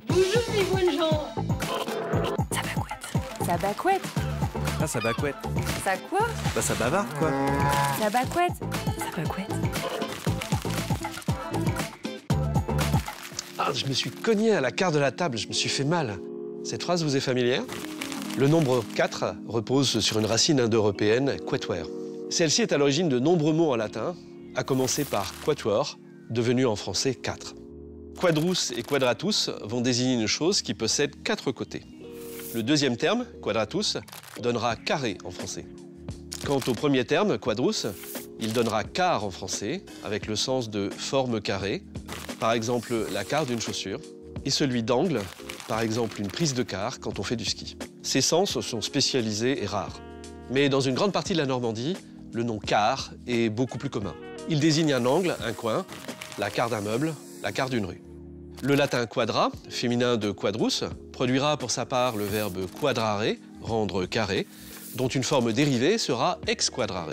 Bonjour les bonnes gens. Ça bacouette. Ah, ça bacouette. Ça quoi? Bah, ça bavarde, quoi. Ça bacouette. Ça bacouette. Ah, je me suis cogné à la quarte de la table, je me suis fait mal. Cette phrase vous est familière? Le nombre 4 repose sur une racine indo-européenne, quatuor. Celle-ci est à l'origine de nombreux mots en latin, à commencer par quatuor, devenu en français 4. Quadrus et quadratus vont désigner une chose qui possède 4 côtés. Le deuxième terme, quadratus, donnera carré en français. Quant au premier terme, quadrus, il donnera quart en français, avec le sens de forme carrée, par exemple la quart d'une chaussure, et celui d'angle, par exemple une prise de quart quand on fait du ski. Ces sens sont spécialisés et rares. Mais dans une grande partie de la Normandie, le nom quart est beaucoup plus commun. Il désigne un angle, un coin, la quart d'un meuble, la quart d'une rue. Le latin quadra, féminin de quadrus, produira pour sa part le verbe quadrare, rendre carré, dont une forme dérivée sera ex quadrare.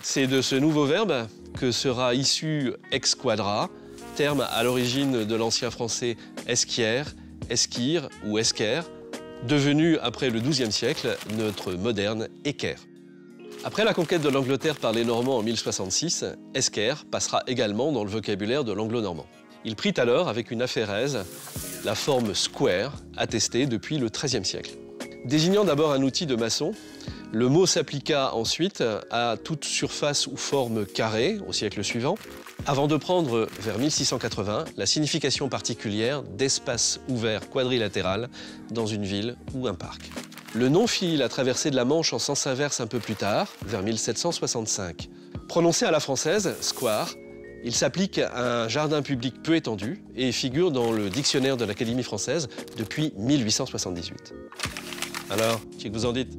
C'est de ce nouveau verbe que sera issu ex quadra, terme à l'origine de l'ancien français esquière, esquire ou esquère, devenu après le XIIe siècle notre moderne équerre. Après la conquête de l'Angleterre par les Normands en 1066, esquerre passera également dans le vocabulaire de l'anglo-normand. Il prit alors, avec une aphérèse, la forme square, attestée depuis le XIIIe siècle. Désignant d'abord un outil de maçon, le mot s'appliqua ensuite à toute surface ou forme carrée au siècle suivant, avant de prendre, vers 1680, la signification particulière d'espace ouvert quadrilatéral dans une ville ou un parc. Le nom fit la traversée de la Manche en sens inverse un peu plus tard, vers 1765. Prononcé à la française, square, il s'applique à un jardin public peu étendu et figure dans le dictionnaire de l'Académie française depuis 1878. Alors, qu'est-ce que vous en dites ?